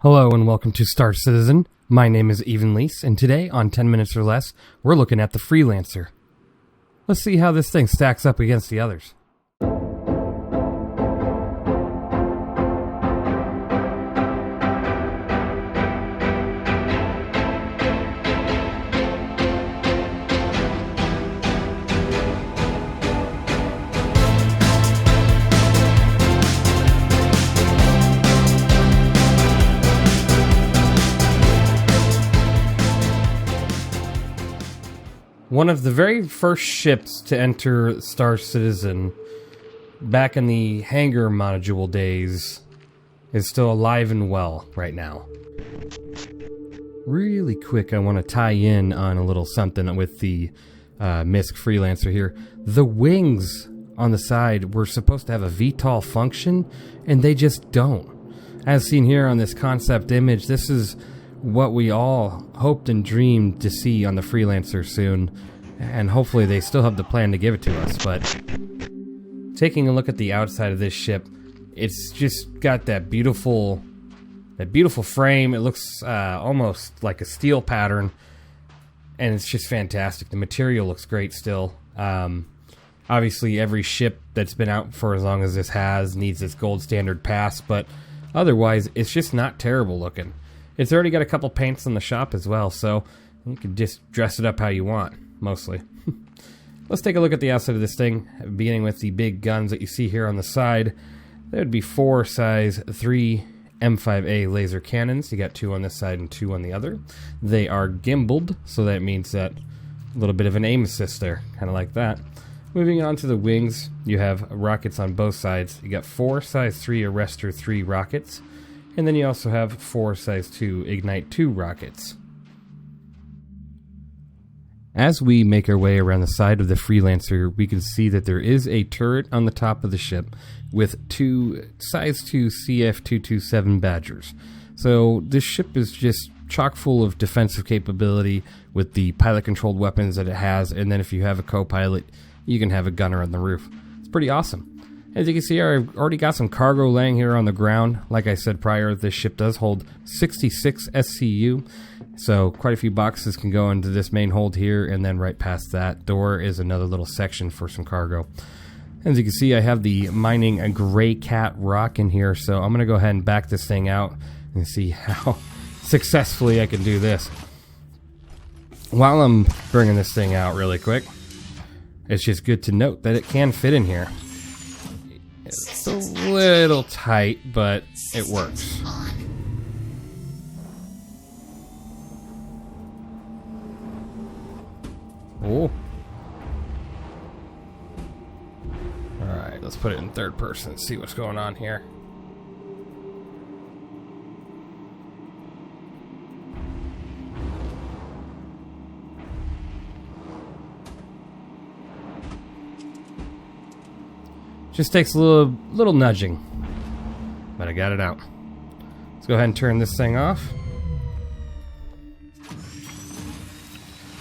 Hello and welcome to Star Citizen. My name is Evenlease, and today on 10 Minutes or Less, we're looking at the Freelancer. Let's see how this thing stacks up against the others. One of the very first ships to enter Star Citizen back in the hangar module days is still alive and well right now. Really quick, I want to tie in on a little something with the MISC Freelancer here. The wings on the side were supposed to have a VTOL function, and they just don't. As seen here on this concept image, this is what we all hoped and dreamed to see on the Freelancer soon, and hopefully they still have the plan to give it to us. But taking a look at the outside of this ship, it's just got that beautiful frame. It looks almost like a steel pattern, and it's just fantastic. The material looks great still. Obviously every ship that's been out for as long as this has needs its gold standard pass, but otherwise it's just not terrible looking. It's already got a couple paints in the shop as well, so you can just dress it up how you want, mostly. Let's take a look at the outside of this thing, beginning with the big guns that you see here on the side. There would be 4 size 3 M5A laser cannons. You got 2 on this side and 2 on the other. They are gimbaled, so that means that a little bit of an aim assist there, kind of like that. Moving on to the wings, you have rockets on both sides. You got 4 size 3 Arrestor 3 rockets. And then you also have 4 size 2 Ignite 2 rockets. As we make our way around the side of the Freelancer, we can see that there is a turret on the top of the ship with 2 size 2 CF-227 Badgers. So this ship is just chock full of defensive capability with the pilot-controlled weapons that it has, and then if you have a co-pilot, you can have a gunner on the roof. It's pretty awesome. As you can see, I've already got some cargo laying here on the ground. Like I said prior, this ship does hold 66 SCU, so quite a few boxes can go into this main hold here, and then right past that door is another little section for some cargo. As you can see, I have the mining Gray Cat rock in here, so I'm going to go ahead and back this thing out and see how successfully I can do this. While I'm bringing this thing out really quick, it's just good to note that it can fit in here. It's a little tight, but it works. Oh. Alright, let's put it in third person and see what's going on here. Just takes a little nudging, but I got it out. Let's go ahead and turn this thing off.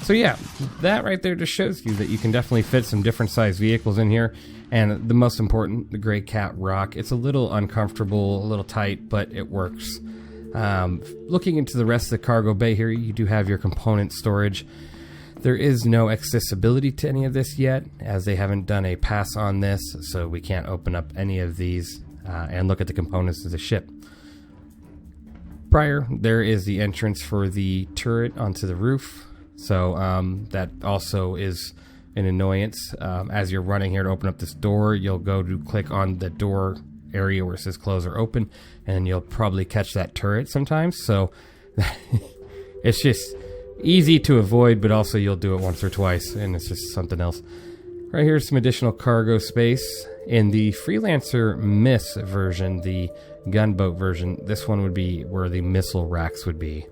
So yeah, that right there just shows you that you can definitely fit some different size vehicles in here. And the most important, the Gray Cat rock. It's a little uncomfortable, a little tight, but it works. Looking into the rest of the cargo bay here, you do have your component storage. There is no accessibility to any of this yet, as they haven't done a pass on this, so we can't open up any of these and look at the components of the ship. Prior, there is the entrance for the turret onto the roof, so that also is an annoyance. As you're running here to open up this door, you'll go to click on the door area where it says close or open, and you'll probably catch that turret sometimes, so it's just easy to avoid, but also you'll do it once or twice, and it's just something else. Right here's some additional cargo space. In the Freelancer MISC version, the gunboat version, this one would be where the missile racks would be.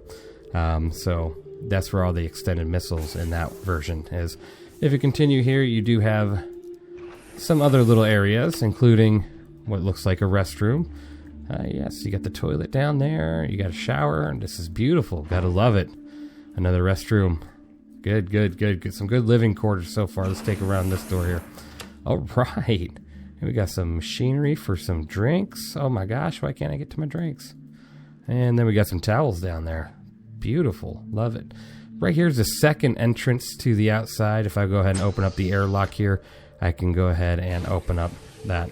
So that's where all the extended missiles in that version is. If you continue here, you do have some other little areas, including what looks like a restroom. Yes, you got the toilet down there, you got a shower, and this is beautiful. Gotta love it. Another restroom. Good. Some good living quarters so far. Let's take around this door here. All right. We got some machinery for some drinks. Oh my gosh, why can't I get to my drinks? And then we got some towels down there. Beautiful. Love it. Right here's the second entrance to the outside. If I go ahead and open up the airlock here, I can go ahead and open up that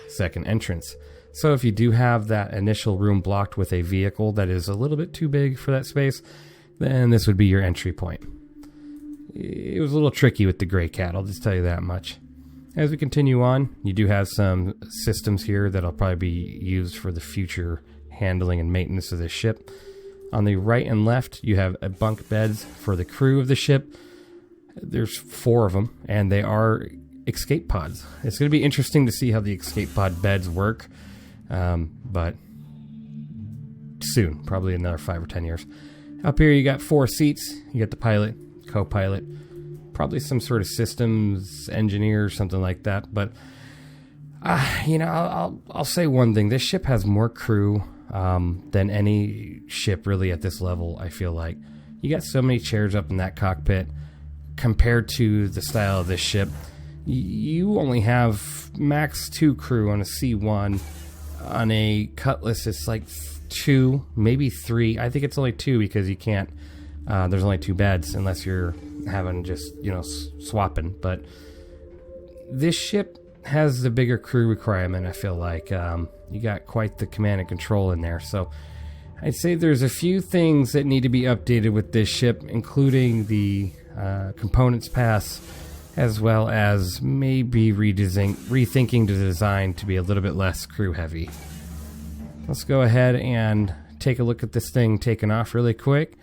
second entrance. So if you do have that initial room blocked with a vehicle that is a little bit too big for that space, then this would be your entry point. It was a little tricky with the Gray Cat, I'll just tell you that much. As we continue on, you do have some systems here that'll probably be used for the future handling and maintenance of this ship. On the right and left, you have bunk beds for the crew of the ship. There's 4 of them, and they are escape pods. It's going to be interesting to see how the escape pod beds work, but soon, probably another 5 or 10 years. Up here, you got 4 seats. You got the pilot, co-pilot, probably some sort of systems engineer or something like that. But I'll say one thing: this ship has more crew than any ship really at this level. I feel like you got so many chairs up in that cockpit compared to the style of this ship. You only have max 2 crew on a C1. On a Cutlass, it's like 2, maybe 3. I think it's only 2 because you can't. There's only 2 beds unless you're having just swapping. But this ship has the bigger crew requirement. I feel like you got quite the command and control in there. So I'd say there's a few things that need to be updated with this ship, including the components pass, as well as maybe rethinking the design to be a little bit less crew heavy. Let's go ahead and take a look at this thing taking off really quick.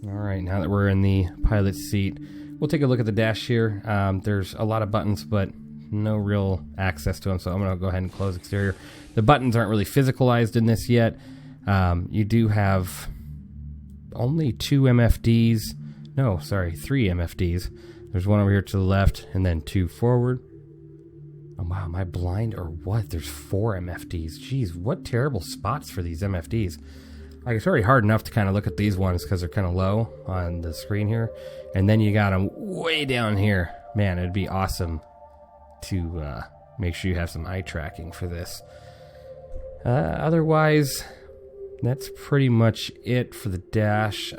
Alright, now that we're in the pilot's seat, we'll take a look at the dash here. There's a lot of buttons, but no real access to them, so I'm going to go ahead and close exterior. The buttons aren't really physicalized in this yet. You do have only 2 MFDs. No, sorry, 3 MFDs. There's one over here to the left, and then 2 forward. Oh wow, am I blind or what? There's 4 MFDs. Jeez, what terrible spots for these MFDs. Like, it's already hard enough to kind of look at these ones because they're kind of low on the screen here. And then you got them way down here. Man, it'd be awesome to make sure you have some eye tracking for this. Otherwise, that's pretty much it for the dash.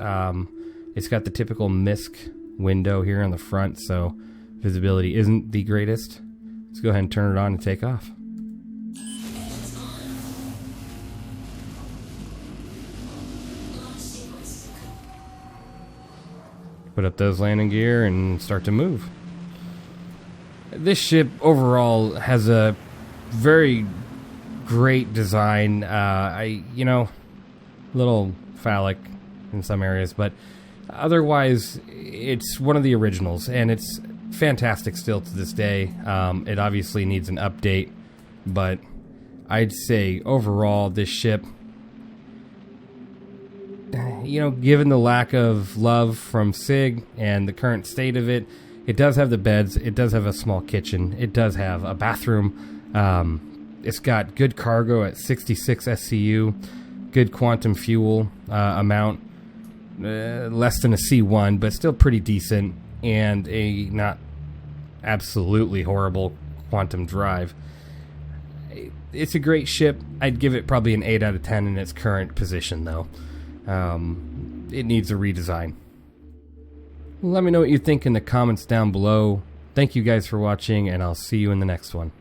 It's got the typical MISC window here on the front, so visibility isn't the greatest. Let's go ahead and turn it on and take off. Put up those landing gear and start to move. This ship overall has a very great design. Little phallic in some areas, but otherwise it's one of the originals, and it's fantastic still to this day. It obviously needs an update, but I'd say overall this ship, given the lack of love from SIG and the current state of it, it does have the beds, it does have a small kitchen, it does have a bathroom, it's got good cargo at 66 SCU, good quantum fuel amount, less than a C1, but still pretty decent, and a not absolutely horrible quantum drive. It's a great ship. I'd give it probably an 8 out of 10 in its current position, though. It needs a redesign. Let me know what you think in the comments down below. Thank you guys for watching, and I'll see you in the next one.